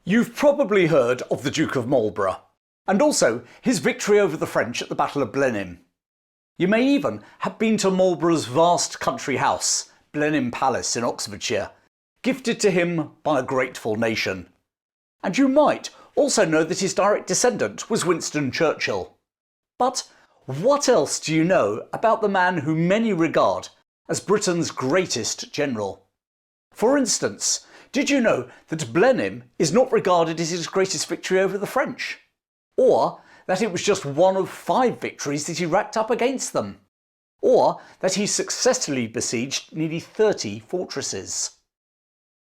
You've probably heard of the Duke of Marlborough, and also his victory over the French at the Battle of Blenheim. You may even have been to Marlborough's vast country house, Blenheim Palace in Oxfordshire, gifted to him by a grateful nation. And you might also know that his direct descendant was Winston Churchill. But what else do you know about the man who many regard as Britain's greatest general? For instance, did you know that Blenheim is not regarded as his greatest victory over the French? Or that it was just one of 5 victories that he racked up against them? Or that he successfully besieged nearly 30 fortresses?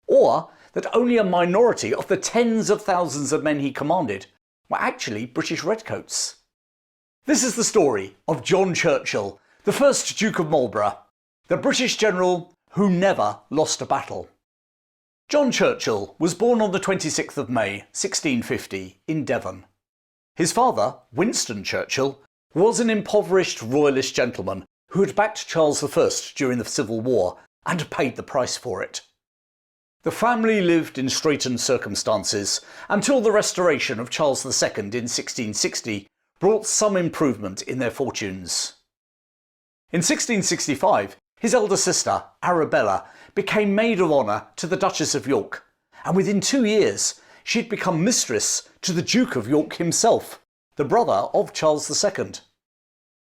Or that only a minority of the tens of thousands of men he commanded were actually British redcoats? This is the story of John Churchill, the first Duke of Marlborough, the British general who never lost a battle. John Churchill was born on the 26th of May 1650 in Devon. His father, Winston Churchill, was an impoverished royalist gentleman who had backed Charles I during the Civil War and paid the price for it. The family lived in straitened circumstances until the restoration of Charles II in 1660 brought some improvement in their fortunes. In 1665, his elder sister, Arabella, became maid of honour to the Duchess of York, and within 2 years she had become mistress to the Duke of York himself, the brother of Charles II.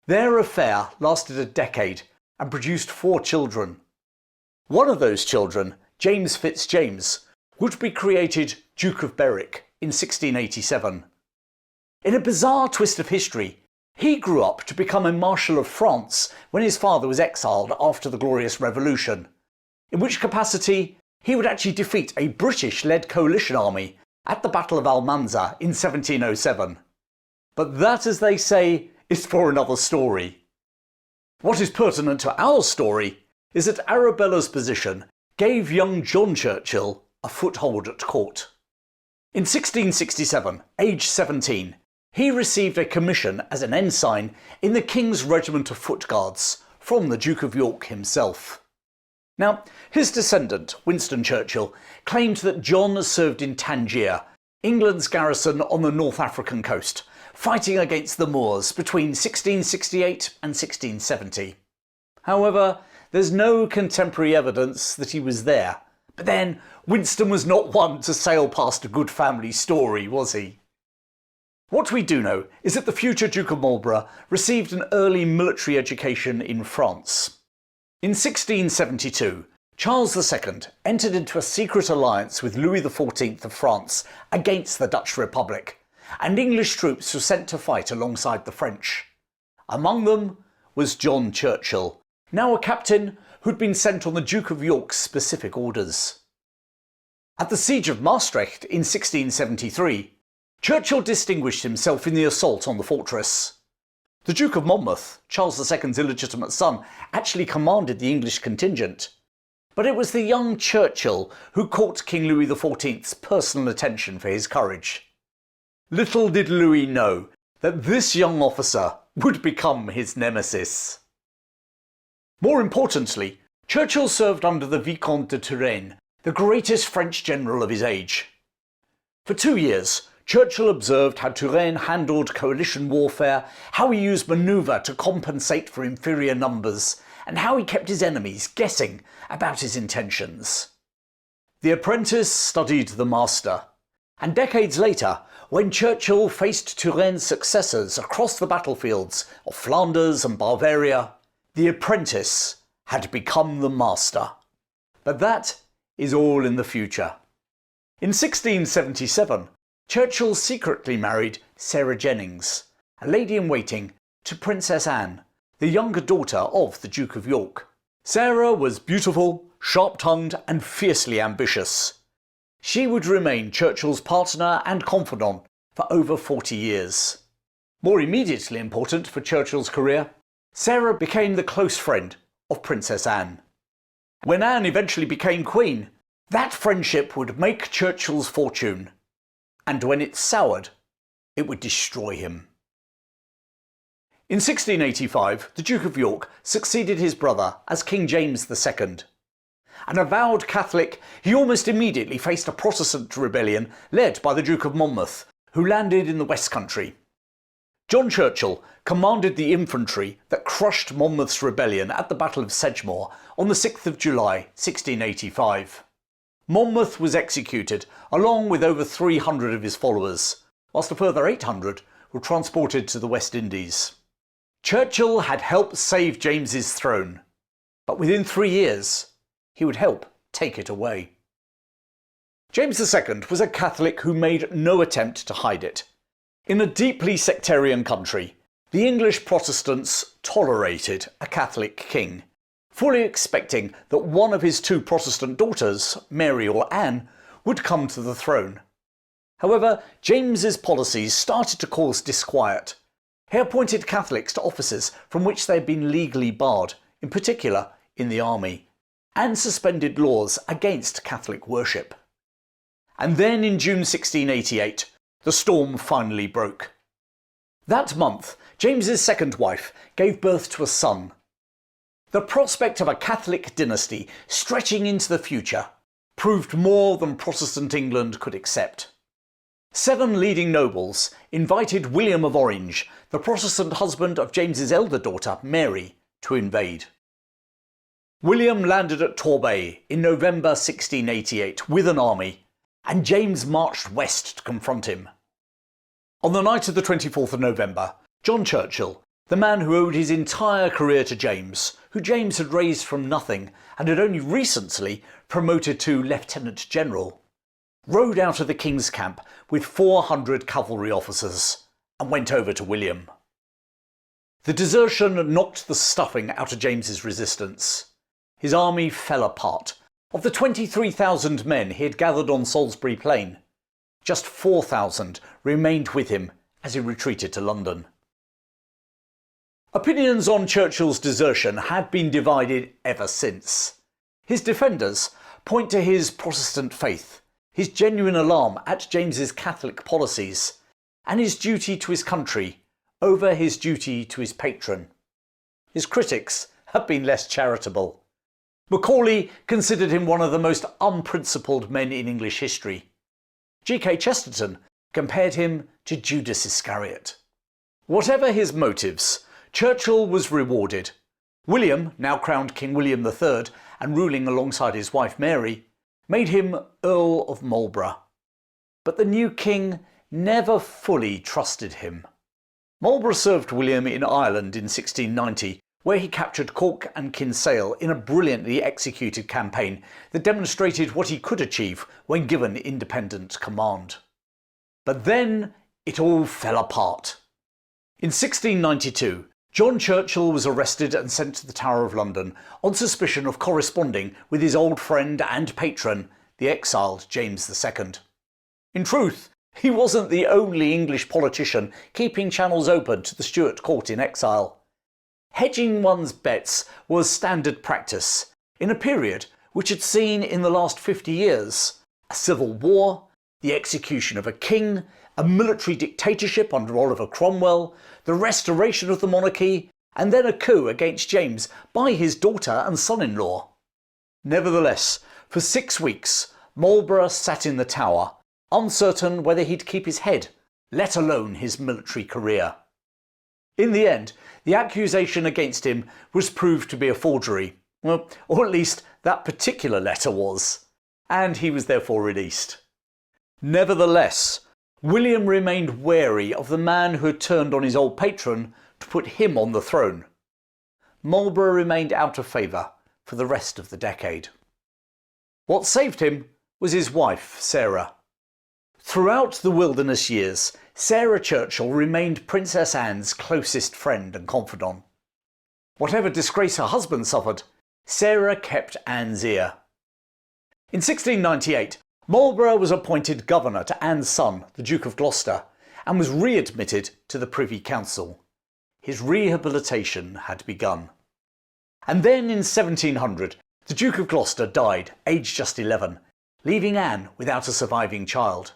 Their affair lasted a decade and produced 4 children. One of those children, James Fitzjames, would be created Duke of Berwick in 1687. In a bizarre twist of history, he grew up to become a Marshal of France when his father was exiled after the Glorious Revolution, in which capacity he would actually defeat a British-led coalition army at the Battle of Almanza in 1707. But that, as they say, is for another story. What is pertinent to our story is that Arabella's position gave young John Churchill a foothold at court. In 1667, aged 17, he received a commission as an ensign in the King's Regiment of Foot Guards from the Duke of York himself. Now, his descendant, Winston Churchill, claimed that John served in Tangier, England's garrison on the North African coast, fighting against the Moors between 1668 and 1670. However, there's no contemporary evidence that he was there. But then, Winston was not one to sail past a good family story, was he? What we do know is that the future Duke of Marlborough received an early military education in France. In 1672, Charles II entered into a secret alliance with Louis XIV of France against the Dutch Republic, and English troops were sent to fight alongside the French. Among them was John Churchill, now a captain who'd been sent on the Duke of York's specific orders. At the Siege of Maastricht in 1673, Churchill distinguished himself in the assault on the fortress. The Duke of Monmouth, Charles II's illegitimate son, actually commanded the English contingent. But it was the young Churchill who caught King Louis XIV's personal attention for his courage. Little did Louis know that this young officer would become his nemesis. More importantly, Churchill served under the Vicomte de Turenne, the greatest French general of his age. For 2 years, Churchill observed how Turenne handled coalition warfare, how he used manoeuvre to compensate for inferior numbers, and how he kept his enemies guessing about his intentions. The apprentice studied the master, and decades later, when Churchill faced Turenne's successors across the battlefields of Flanders and Bavaria, the apprentice had become the master. But that is all in the future. In 1677, Churchill secretly married Sarah Jennings, a lady-in-waiting to Princess Anne, the younger daughter of the Duke of York. Sarah was beautiful, sharp-tongued and fiercely ambitious. She would remain Churchill's partner and confidant for over 40 years. More immediately important for Churchill's career, Sarah became the close friend of Princess Anne. When Anne eventually became Queen, that friendship would make Churchill's fortune. And when it soured, it would destroy him. In 1685, the Duke of York succeeded his brother as King James II. An avowed Catholic, he almost immediately faced a Protestant rebellion led by the Duke of Monmouth, who landed in the West Country. John Churchill commanded the infantry that crushed Monmouth's rebellion at the Battle of Sedgemoor on the 6th of July 1685. Monmouth was executed along with over 300 of his followers, whilst a further 800 were transported to the West Indies. Churchill had helped save James's throne, but within 3 years he would help take it away. James II was a Catholic who made no attempt to hide it. In a deeply sectarian country, the English Protestants tolerated a Catholic king, fully expecting that one of his 2 Protestant daughters, Mary or Anne, would come to the throne. However, James's policies started to cause disquiet. He appointed Catholics to offices from which they had been legally barred, in particular in the army, and suspended laws against Catholic worship. And then in June 1688, the storm finally broke. That month, James's second wife gave birth to a son. The prospect of a Catholic dynasty stretching into the future proved more than Protestant England could accept. 7 leading nobles invited William of Orange, the Protestant husband of James's elder daughter, Mary, to invade. William landed at Torbay in November 1688 with an army, and James marched west to confront him. On the night of the 24th of November, John Churchill, the man who owed his entire career to James, who James had raised from nothing and had only recently promoted to Lieutenant General, rode out of the King's camp with 400 cavalry officers and went over to William. The desertion knocked the stuffing out of James's resistance. His army fell apart. Of the 23,000 men he had gathered on Salisbury Plain, just 4,000 remained with him as he retreated to London. Opinions on Churchill's desertion had been divided ever since. His defenders point to his Protestant faith, his genuine alarm at James's Catholic policies, and his duty to his country over his duty to his patron. His critics have been less charitable. Macaulay considered him one of the most unprincipled men in English history. G.K. Chesterton compared him to Judas Iscariot. Whatever his motives, Churchill was rewarded. William, now crowned King William III and ruling alongside his wife Mary, made him Earl of Marlborough. But the new king never fully trusted him. Marlborough served William in Ireland in 1690, where he captured Cork and Kinsale in a brilliantly executed campaign that demonstrated what he could achieve when given independent command. But then it all fell apart. In 1692, John Churchill was arrested and sent to the Tower of London on suspicion of corresponding with his old friend and patron, the exiled James II. In truth, he wasn't the only English politician keeping channels open to the Stuart court in exile. Hedging one's bets was standard practice in a period which had seen in the last 50 years a civil war, the execution of a king, a military dictatorship under Oliver Cromwell, the restoration of the monarchy, and then a coup against James by his daughter and son-in-law. Nevertheless, for 6 weeks, Marlborough sat in the Tower, uncertain whether he'd keep his head, let alone his military career. In the end, the accusation against him was proved to be a forgery, well, or at least that particular letter was, and he was therefore released. Nevertheless, William remained wary of the man who had turned on his old patron to put him on the throne. Marlborough remained out of favour for the rest of the decade. What saved him was his wife, Sarah. Throughout the wilderness years, Sarah Churchill remained Princess Anne's closest friend and confidant. Whatever disgrace her husband suffered, Sarah kept Anne's ear. In 1698, Marlborough was appointed governor to Anne's son, the Duke of Gloucester, and was readmitted to the Privy Council. His rehabilitation had begun. And then in 1700, the Duke of Gloucester died, aged just 11, leaving Anne without a surviving child.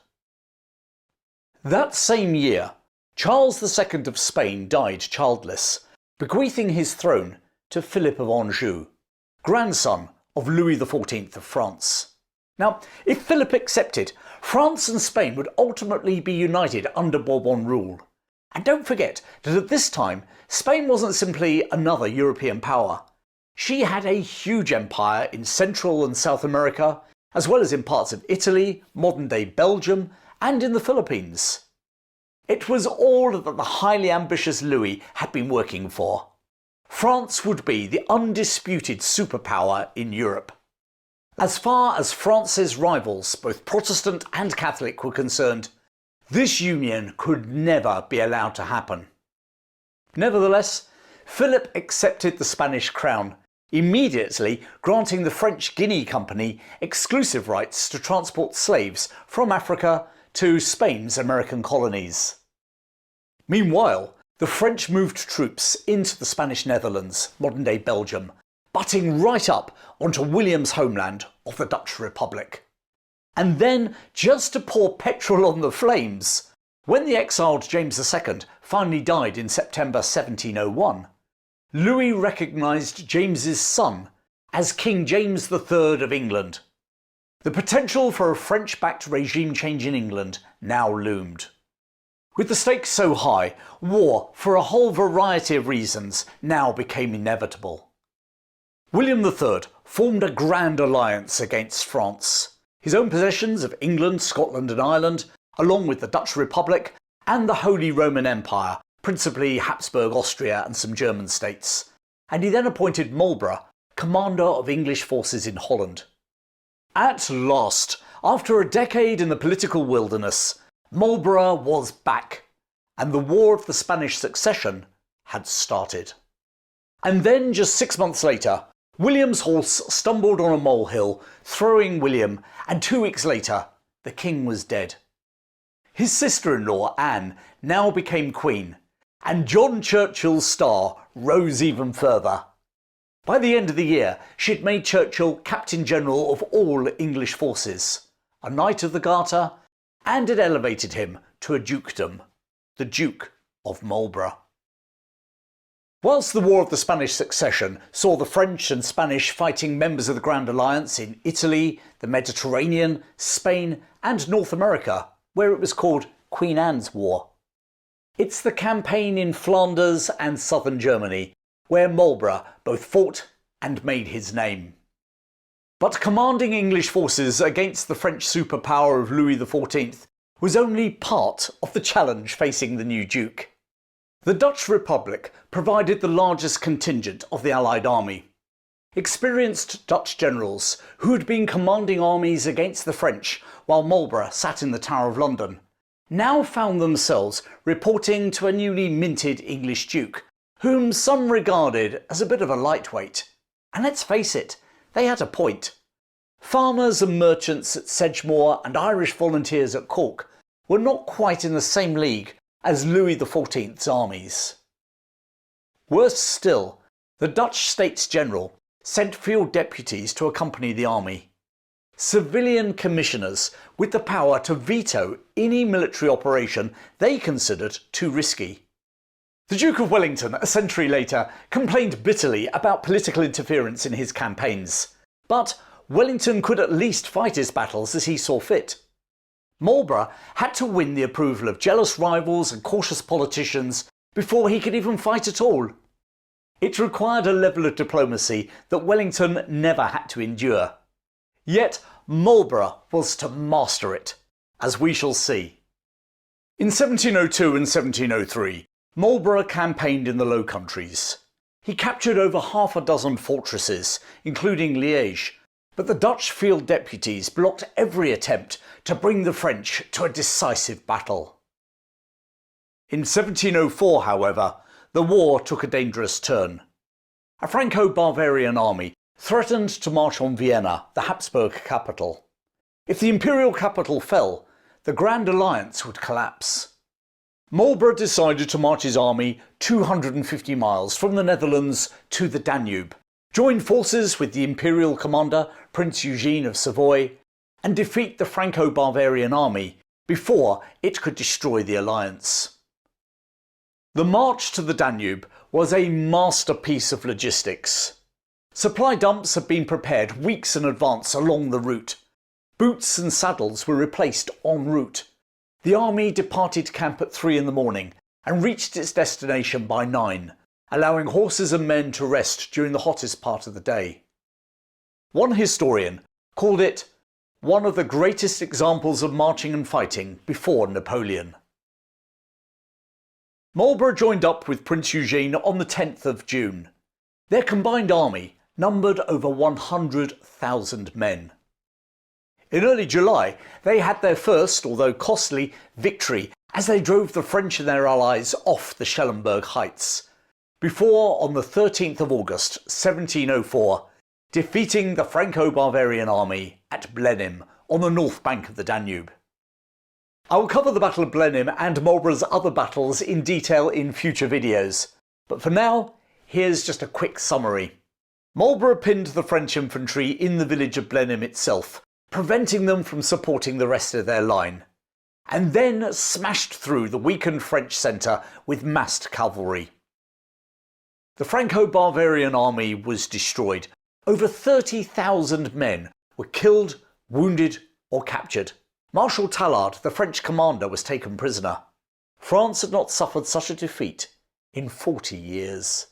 That same year, Charles II of Spain died childless, bequeathing his throne to Philip of Anjou, grandson of Louis XIV of France. Now, if Philip accepted, France and Spain would ultimately be united under Bourbon rule. And don't forget that at this time, Spain wasn't simply another European power. She had a huge empire in Central and South America, as well as in parts of Italy, modern-day Belgium, and in the Philippines. It was all that the highly ambitious Louis had been working for. France would be the undisputed superpower in Europe. As far as France's rivals, both Protestant and Catholic, were concerned, this union could never be allowed to happen. Nevertheless, Philip accepted the Spanish crown, immediately granting the French Guinea Company exclusive rights to transport slaves from Africa to Spain's American colonies. Meanwhile, the French moved troops into the Spanish Netherlands, modern-day Belgium, butting right up onto William's homeland of the Dutch Republic. And then, just to pour petrol on the flames, when the exiled James II finally died in September 1701, Louis recognised James's son as King James III of England. The potential for a French-backed regime change in England now loomed. With the stakes so high, war, for a whole variety of reasons, now became inevitable. William III formed a grand alliance against France. His own possessions of England, Scotland and Ireland, along with the Dutch Republic and the Holy Roman Empire, principally Habsburg Austria and some German states, and he then appointed Marlborough commander of English forces in Holland. At last, after a decade in the political wilderness, Marlborough was back, and the War of the Spanish Succession had started. And then, just 6 months later, William's horse stumbled on a molehill, throwing William, and 2 weeks later, the king was dead. His sister-in-law, Anne, now became queen, and John Churchill's star rose even further. By the end of the year, she had made Churchill Captain General of all English forces, a Knight of the Garter, and had elevated him to a dukedom, the Duke of Marlborough. Whilst the War of the Spanish Succession saw the French and Spanish fighting members of the Grand Alliance in Italy, the Mediterranean, Spain and North America, where it was called Queen Anne's War, it's the campaign in Flanders and southern Germany where Marlborough both fought and made his name. But commanding English forces against the French superpower of Louis XIV was only part of the challenge facing the new Duke. The Dutch Republic provided the largest contingent of the Allied army. Experienced Dutch generals, who had been commanding armies against the French while Marlborough sat in the Tower of London, now found themselves reporting to a newly minted English Duke, whom some regarded as a bit of a lightweight. And let's face it, they had a point. Farmers and merchants at Sedgemoor and Irish volunteers at Cork were not quite in the same league as Louis XIV's armies. Worse still, the Dutch States General sent field deputies to accompany the army. Civilian commissioners with the power to veto any military operation they considered too risky. The Duke of Wellington, a century later, complained bitterly about political interference in his campaigns. But Wellington could at least fight his battles as he saw fit. Marlborough had to win the approval of jealous rivals and cautious politicians before he could even fight at all. It required a level of diplomacy that Wellington never had to endure. Yet Marlborough was to master it, as we shall see. In 1702 and 1703, Marlborough campaigned in the Low Countries. He captured over half a dozen fortresses, including Liège, but the Dutch field deputies blocked every attempt to bring the French to a decisive battle. In 1704, however, the war took a dangerous turn. A Franco-Bavarian army threatened to march on Vienna, the Habsburg capital. If the imperial capital fell, the Grand Alliance would collapse. Marlborough decided to march his army 250 miles from the Netherlands to the Danube, join forces with the imperial commander, Prince Eugene of Savoy, and defeat the Franco-Bavarian army before it could destroy the alliance. The march to the Danube was a masterpiece of logistics. Supply dumps had been prepared weeks in advance along the route. Boots and saddles were replaced en route. The army departed camp at 3 in the morning and reached its destination by 9, allowing horses and men to rest during the hottest part of the day. One historian called it one of the greatest examples of marching and fighting before Napoleon. Marlborough joined up with Prince Eugene on the 10th of June. Their combined army numbered over 100,000 men. In early July, they had their first, although costly, victory as they drove the French and their allies off the Schellenberg heights, before, on the 13th of August 1704, defeating the Franco-Bavarian army at Blenheim on the north bank of the Danube. I will cover the Battle of Blenheim and Marlborough's other battles in detail in future videos, but for now, here's just a quick summary. Marlborough pinned the French infantry in the village of Blenheim itself, preventing them from supporting the rest of their line, and then smashed through the weakened French centre with massed cavalry. The Franco-Bavarian army was destroyed. Over 30,000 men were killed, wounded or captured. Marshal Tallard, the French commander, was taken prisoner. France had not suffered such a defeat in 40 years.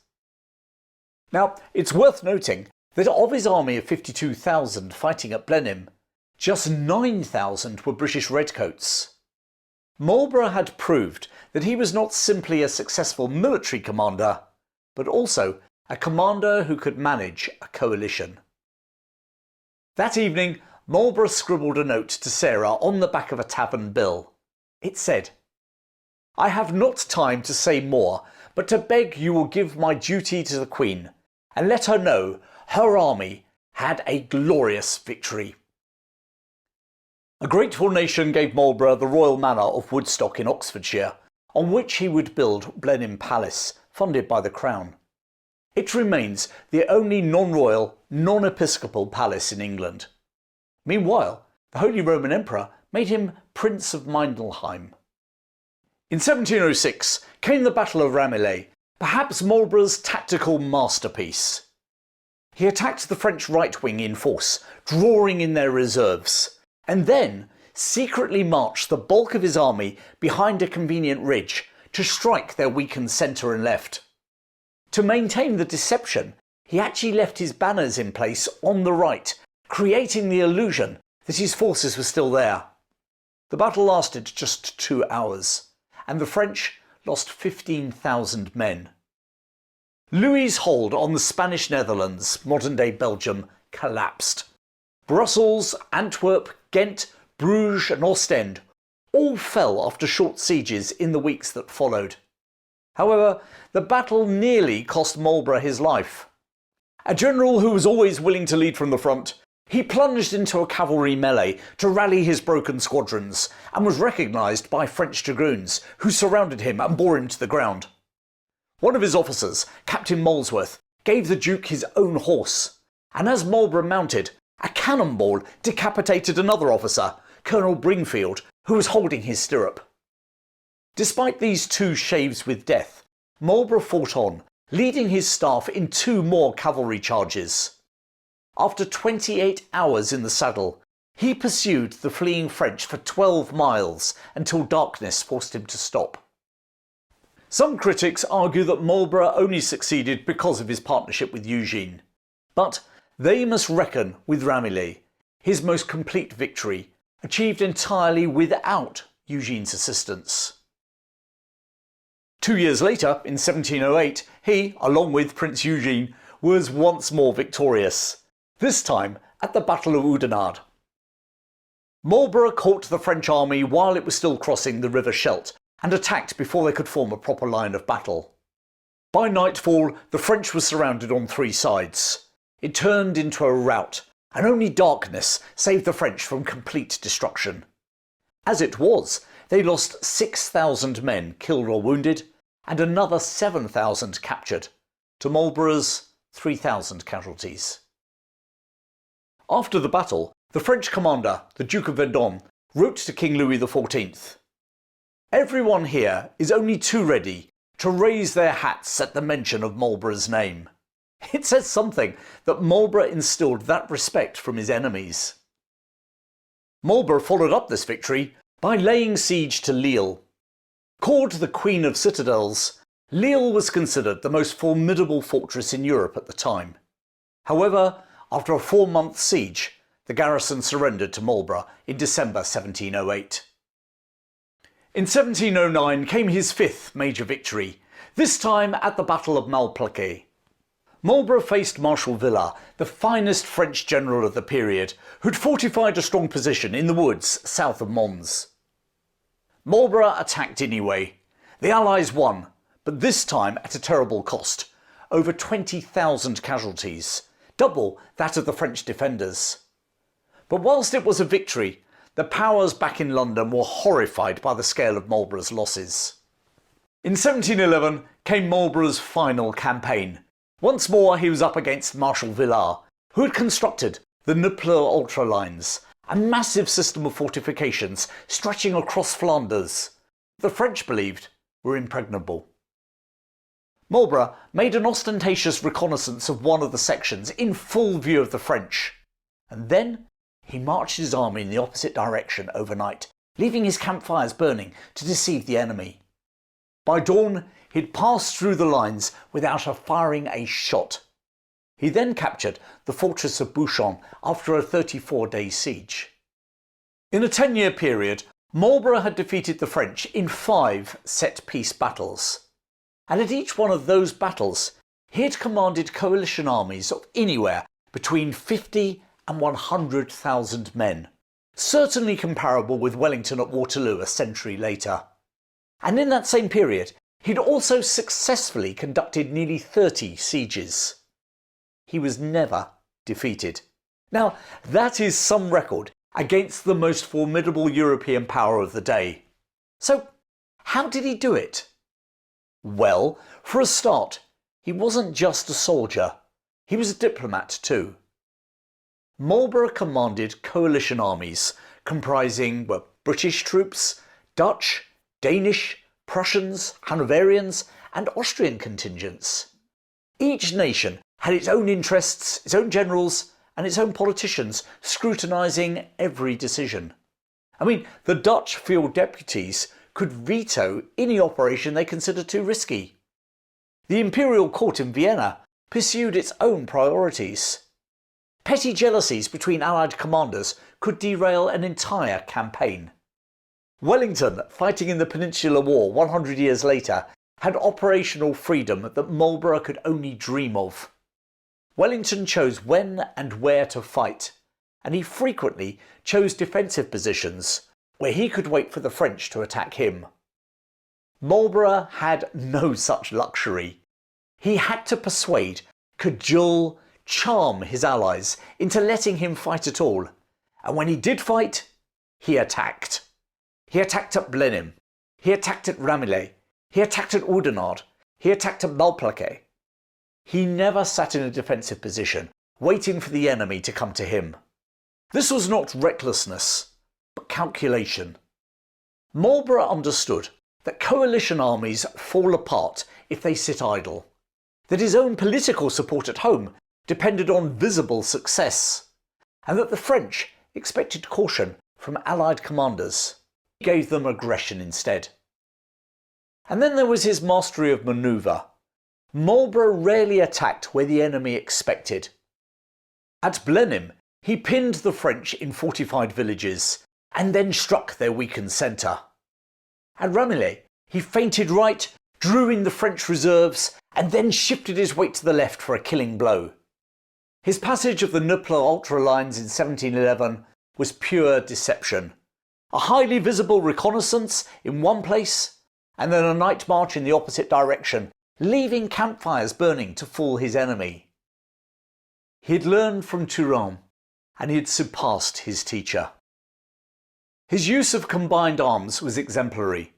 Now, it's worth noting that of his army of 52,000 fighting at Blenheim, just 9,000 were British redcoats. Marlborough had proved that he was not simply a successful military commander, but also a commander who could manage a coalition. That evening, Marlborough scribbled a note to Sarah on the back of a tavern bill. It said, "I have not time to say more, but to beg you will give my duty to the Queen, and let her know her army had a glorious victory." A grateful nation gave Marlborough the royal manor of Woodstock in Oxfordshire, on which he would build Blenheim Palace, funded by the Crown. It remains the only non-royal, non-episcopal palace in England. Meanwhile, the Holy Roman Emperor made him Prince of Mindelheim. In 1706 came the Battle of Ramillies, perhaps Marlborough's tactical masterpiece. He attacked the French right wing in force, drawing in their reserves, and then secretly marched the bulk of his army behind a convenient ridge to strike their weakened centre and left. To maintain the deception, he actually left his banners in place on the right, creating the illusion that his forces were still there. The battle lasted just 2 hours, and the French lost 15,000 men. Louis's hold on the Spanish Netherlands, modern-day Belgium, collapsed. Brussels, Antwerp, Ghent, Bruges and Ostend all fell after short sieges in the weeks that followed. However, the battle nearly cost Marlborough his life. A general who was always willing to lead from the front, he plunged into a cavalry melee to rally his broken squadrons and was recognised by French dragoons who surrounded him and bore him to the ground. One of his officers, Captain Molesworth, gave the Duke his own horse, and as Marlborough mounted, a cannonball decapitated another officer, Colonel Bringfield, who was holding his stirrup. Despite these 2 shaves with death, Marlborough fought on, leading his staff in 2 more cavalry charges. After 28 hours in the saddle, he pursued the fleeing French for 12 miles until darkness forced him to stop. Some critics argue that Marlborough only succeeded because of his partnership with Eugene, but they must reckon with Ramillies, his most complete victory, achieved entirely without Eugene's assistance. 2 years later, in 1708, he, along with Prince Eugene, was once more victorious, this time at the Battle of Oudenarde. Marlborough caught the French army while it was still crossing the River Scheldt and attacked before they could form a proper line of battle. By nightfall, the French were surrounded on 3 sides. It turned into a rout, and only darkness saved the French from complete destruction. As it was, they lost 6,000 men killed or wounded, and another 7,000 captured, to Marlborough's 3,000 casualties. After the battle, the French commander, the Duke of Devon, wrote to King Louis XIV, "Everyone here is only too ready to raise their hats at the mention of Marlborough's name. It says something that Marlborough instilled that respect from his enemies. Marlborough followed up this victory by laying siege to Lille. Called the Queen of Citadels, Lille was considered the most formidable fortress in Europe at the time. However, after a 4-month siege, the garrison surrendered to Marlborough in December 1708. In 1709 came his 5th major victory, this time at the Battle of Malplaquet. Marlborough faced Marshal Villars, the finest French general of the period, who'd fortified a strong position in the woods south of Mons. Marlborough attacked anyway. The Allies won, but this time at a terrible cost, over 20,000 casualties, double that of the French defenders. But whilst it was a victory, the powers back in London were horrified by the scale of Marlborough's losses. In 1711 came Marlborough's final campaign. Once more he was up against Marshal Villars, who had constructed the Ultra lines, a massive system of fortifications stretching across Flanders. The French believed were impregnable. Marlborough made an ostentatious reconnaissance of one of the sections in full view of the French, and then he marched his army in the opposite direction overnight, leaving his campfires burning to deceive the enemy. By dawn, he'd passed through the lines without firing a shot. He then captured the fortress of Bouchon after a 34-day siege. In a 10-year period, Marlborough had defeated the French in 5 set-piece battles. And at each one of those battles, he had commanded coalition armies of anywhere between 50 and 100,000 men, certainly comparable with Wellington at Waterloo a century later. And in that same period, he'd also successfully conducted nearly 30 sieges. He was never defeated. Now, that is some record against the most formidable European power of the day. So, how did he do it? Well, for a start, he wasn't just a soldier, he was a diplomat too. Marlborough commanded coalition armies comprising British troops, Dutch, Danish, Prussians, Hanoverians and Austrian contingents. Each nation had its own interests, its own generals and its own politicians scrutinising every decision. I mean, the Dutch field deputies could veto any operation they considered too risky. The imperial court in Vienna pursued its own priorities. Petty jealousies between Allied commanders could derail an entire campaign. Wellington, fighting in the Peninsular War 100 years later, had operational freedom that Marlborough could only dream of. Wellington chose when and where to fight, and he frequently chose defensive positions where he could wait for the French to attack him. Marlborough had no such luxury. He had to persuade, cajole, charm his allies into letting him fight at all, and when he did fight, he attacked. He attacked at Blenheim, he attacked at Ramillies, he attacked at Oudenarde, he attacked at Malplaquet. He never sat in a defensive position, waiting for the enemy to come to him. This was not recklessness, but calculation. Marlborough understood that coalition armies fall apart if they sit idle, that his own political support at home depended on visible success, and that the French expected caution from Allied commanders. He gave them aggression instead. And then there was his mastery of manoeuvre. Marlborough rarely attacked where the enemy expected. At Blenheim, he pinned the French in fortified villages, and then struck their weakened centre. At Ramillies, he feinted right, drew in the French reserves, and then shifted his weight to the left for a killing blow. His passage of the Ultra lines in 1711 was pure deception. A highly visible reconnaissance in one place, and then a night march in the opposite direction, leaving campfires burning to fool his enemy. He had learned from Turenne, and he had surpassed his teacher. His use of combined arms was exemplary.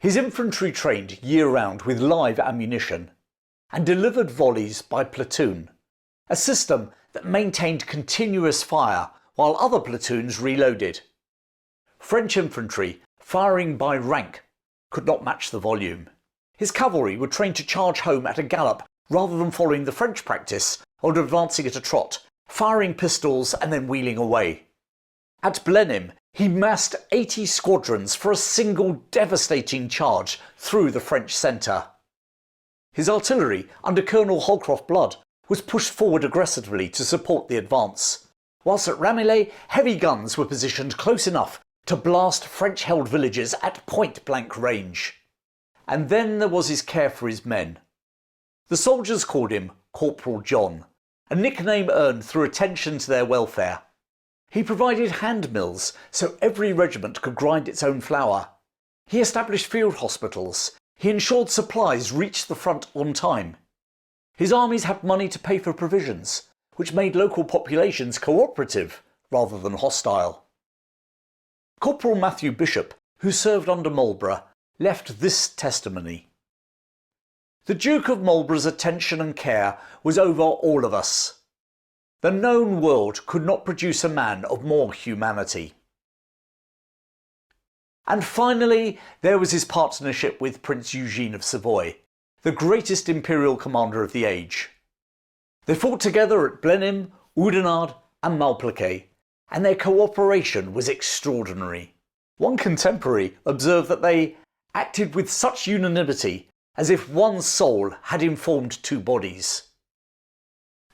His infantry trained year-round with live ammunition, and delivered volleys by platoon, a system that maintained continuous fire while other platoons reloaded. French infantry, firing by rank, could not match the volume. His cavalry were trained to charge home at a gallop rather than following the French practice of advancing at a trot, firing pistols and then wheeling away. At Blenheim, he massed 80 squadrons for a single devastating charge through the French centre. His artillery, under Colonel Holcroft Blood, was pushed forward aggressively to support the advance, whilst at Ramillies, heavy guns were positioned close enough to blast French-held villages at point-blank range. And then there was his care for his men. The soldiers called him Corporal John, a nickname earned through attention to their welfare. He provided hand mills so every regiment could grind its own flour. He established field hospitals. He ensured supplies reached the front on time. His armies had money to pay for provisions, which made local populations cooperative rather than hostile. Corporal Matthew Bishop, who served under Marlborough, left this testimony. The Duke of Marlborough's attention and care was over all of us. The known world could not produce a man of more humanity. And finally, there was his partnership with Prince Eugene of Savoy, the greatest imperial commander of the age. They fought together at Blenheim, Oudenarde and Malplaquet, and their cooperation was extraordinary. One contemporary observed that they acted with such unanimity as if one soul had informed two bodies.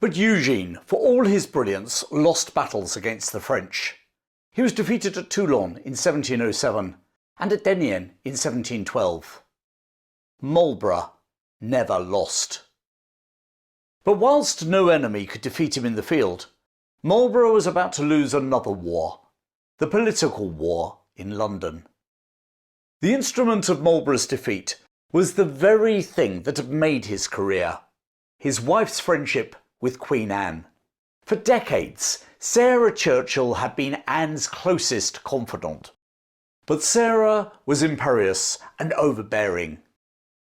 But Eugene, for all his brilliance, lost battles against the French. He was defeated at Toulon in 1707 and at Devon in 1712. Marlborough never lost. But whilst no enemy could defeat him in the field, Marlborough was about to lose another war, the political war in London. The instrument of Marlborough's defeat was the very thing that had made his career, his wife's friendship with Queen Anne. For decades, Sarah Churchill had been Anne's closest confidant. But Sarah was imperious and overbearing.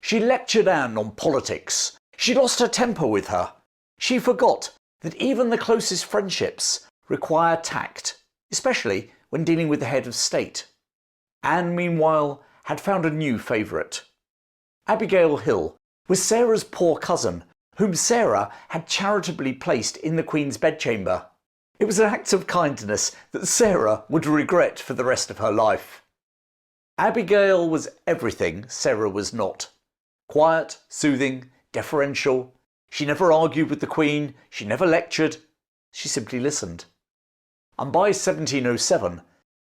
She lectured Anne on politics. She lost her temper with her. She forgot that even the closest friendships require tact, especially when dealing with the head of state. Anne, meanwhile, had found a new favourite. Abigail Hill was Sarah's poor cousin, whom Sarah had charitably placed in the Queen's bedchamber. It was an act of kindness that Sarah would regret for the rest of her life. Abigail was everything Sarah was not. Quiet, soothing, deferential. She never argued with the Queen, she never lectured, she simply listened. And by 1707,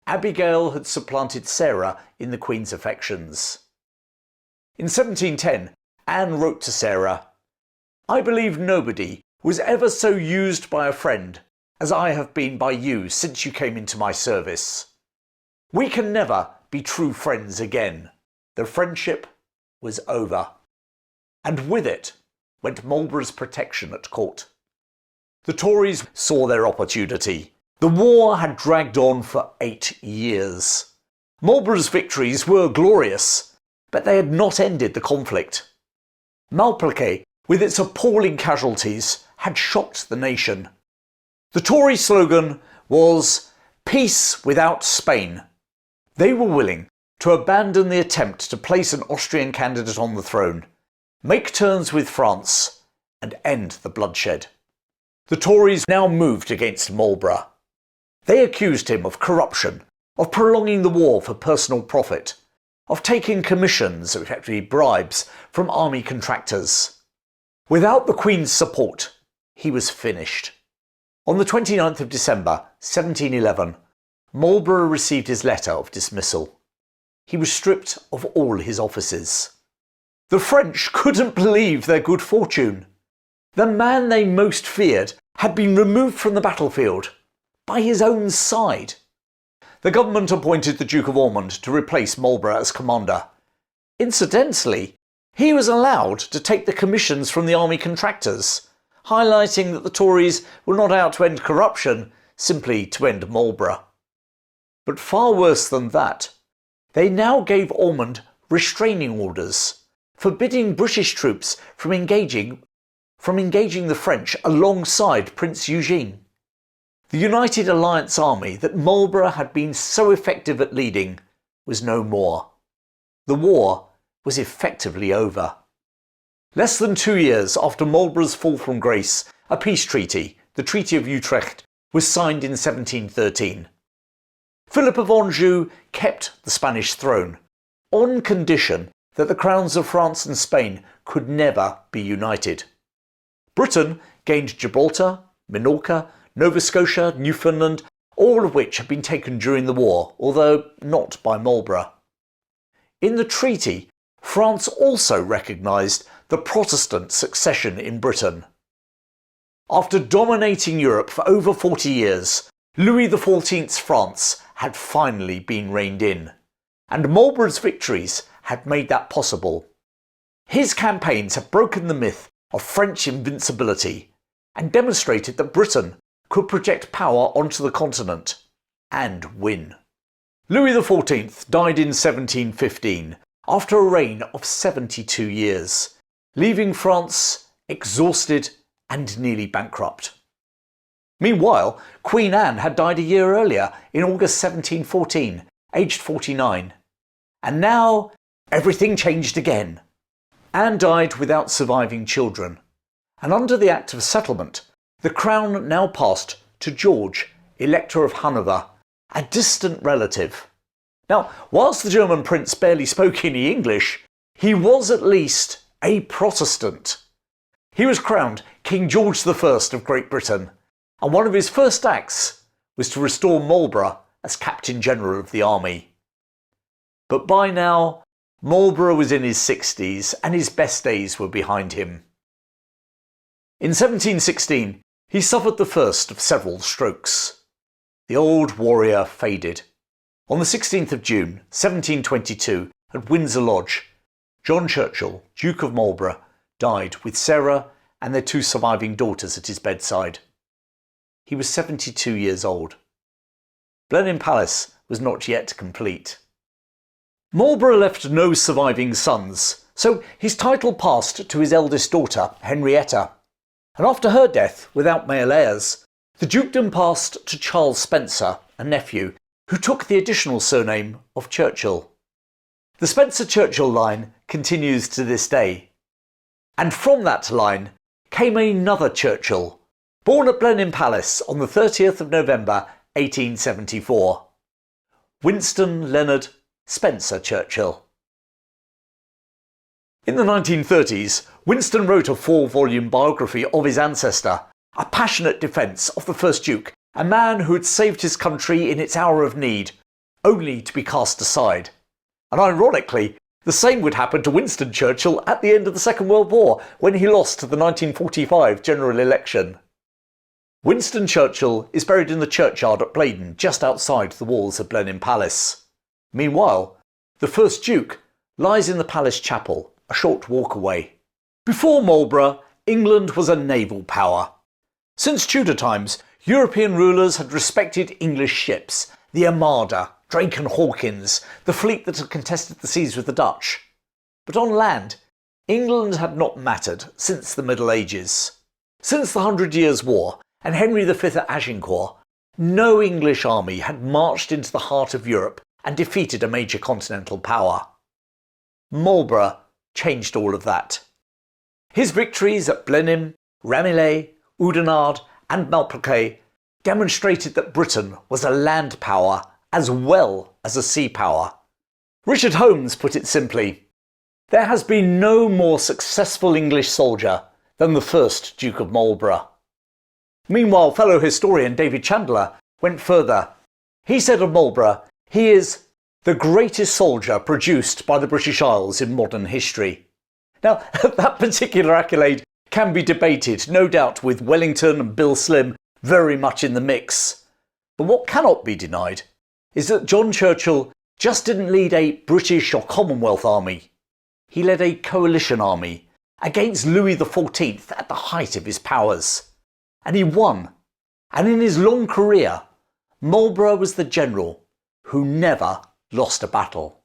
Abigail had supplanted Sarah in the Queen's affections. In 1710, Anne wrote to Sarah, "I believe nobody was ever so used by a friend as I have been by you since you came into my service. We can never be true friends again." The friendship was over. And with it went Marlborough's protection at court. The Tories saw their opportunity. The war had dragged on for 8 years. Marlborough's victories were glorious, but they had not ended the conflict. Malplaquet, with its appalling casualties, had shocked the nation. The Tory slogan was "Peace without Spain." They were willing to abandon the attempt to place an Austrian candidate on the throne, make terms with France, and end the bloodshed. The Tories now moved against Marlborough. They accused him of corruption, of prolonging the war for personal profit, of taking commissions, effectively bribes, from army contractors. Without the Queen's support, he was finished. On the 29th of December, 1711, Marlborough received his letter of dismissal. He was stripped of all his offices. The French couldn't believe their good fortune. The man they most feared had been removed from the battlefield by his own side. The government appointed the Duke of Ormond to replace Marlborough as commander. Incidentally, he was allowed to take the commissions from the army contractors, highlighting that the Tories were not out to end corruption, simply to end Marlborough. But far worse than that, they now gave Ormond restraining orders, forbidding British troops from engaging the French alongside Prince Eugene. The United Alliance army that Marlborough had been so effective at leading was no more. The war was effectively over. Less than 2 years after Marlborough's fall from grace, a peace treaty, the Treaty of Utrecht, was signed in 1713. Philip of Anjou kept the Spanish throne, on condition that the crowns of France and Spain could never be united. Britain gained Gibraltar, Minorca, Nova Scotia, Newfoundland, all of which had been taken during the war, although not by Marlborough. In the treaty, France also recognised the Protestant succession in Britain. After dominating Europe for over 40 years, Louis XIV's France had finally been reined in, and Marlborough's victories had made that possible. His campaigns had broken the myth of French invincibility and demonstrated that Britain could project power onto the continent and win. Louis XIV died in 1715 after a reign of 72 years, leaving France exhausted and nearly bankrupt. Meanwhile, Queen Anne had died a year earlier in August 1714, aged 49. And now everything changed again. Anne died without surviving children, and under the Act of Settlement, the crown now passed to George, Elector of Hanover, a distant relative. Now, whilst the German prince barely spoke any English, he was at least a Protestant. He was crowned King George I of Great Britain, and one of his first acts was to restore Marlborough as Captain General of the Army. But by now, Marlborough was in his 60s and his best days were behind him. In 1716, he suffered the first of several strokes. The old warrior faded. On the 16th of June, 1722, at Windsor Lodge, John Churchill, Duke of Marlborough, died with Sarah and their 2 surviving daughters at his bedside. He was 72 years old. Blenheim Palace was not yet complete. Marlborough left no surviving sons, so his title passed to his eldest daughter, Henrietta, and after her death, without male heirs, the dukedom passed to Charles Spencer, a nephew, who took the additional surname of Churchill. The Spencer-Churchill line continues to this day. And from that line came another Churchill, born at Blenheim Palace on the 30th of November 1874. Winston Leonard Spencer Churchill. In the 1930s, Winston wrote a 4-volume biography of his ancestor, a passionate defence of the first Duke, a man who had saved his country in its hour of need, only to be cast aside. And ironically, the same would happen to Winston Churchill at the end of the Second World War, when he lost the 1945 general election. Winston Churchill is buried in the churchyard at Blaydon, just outside the walls of Blenheim Palace. Meanwhile, the first Duke lies in the palace chapel, a short walk away. Before Marlborough, England was a naval power. Since Tudor times, European rulers had respected English ships, the Armada, Drake and Hawkins, the fleet that had contested the seas with the Dutch. But on land, England had not mattered since the Middle Ages. Since the 100 Years' War and Henry V at Agincourt, no English army had marched into the heart of Europe and defeated a major continental power. Marlborough changed all of that. His victories at Blenheim, Ramillies, Oudenarde and Malplaquet demonstrated that Britain was a land power as well as a sea power. Richard Holmes put it simply, "There has been no more successful English soldier than the first Duke of Marlborough." Meanwhile, fellow historian David Chandler went further. He said of Marlborough, he is the greatest soldier produced by the British Isles in modern history. Now, that particular accolade can be debated, no doubt with Wellington and Bill Slim very much in the mix. But what cannot be denied is that John Churchill just didn't lead a British or Commonwealth army. He led a coalition army against Louis XIV at the height of his powers. And he won. And in his long career, Marlborough was the general who never lost a battle.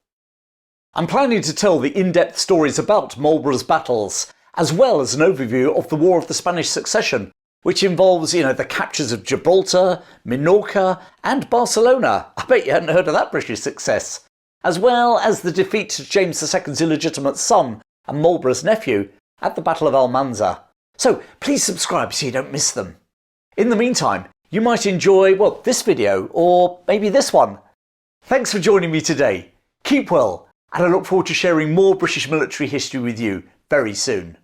I'm planning to tell the in-depth stories about Marlborough's battles, as well as an overview of the War of the Spanish Succession, which involves, the captures of Gibraltar, Minorca and Barcelona. I bet you hadn't heard of that British success. As well as the defeat to James II's illegitimate son and Marlborough's nephew, at the Battle of Almanza. So please subscribe so you don't miss them. In the meantime, you might enjoy, well, this video, or maybe this one. Thanks for joining me today. Keep well, and I look forward to sharing more British military history with you very soon.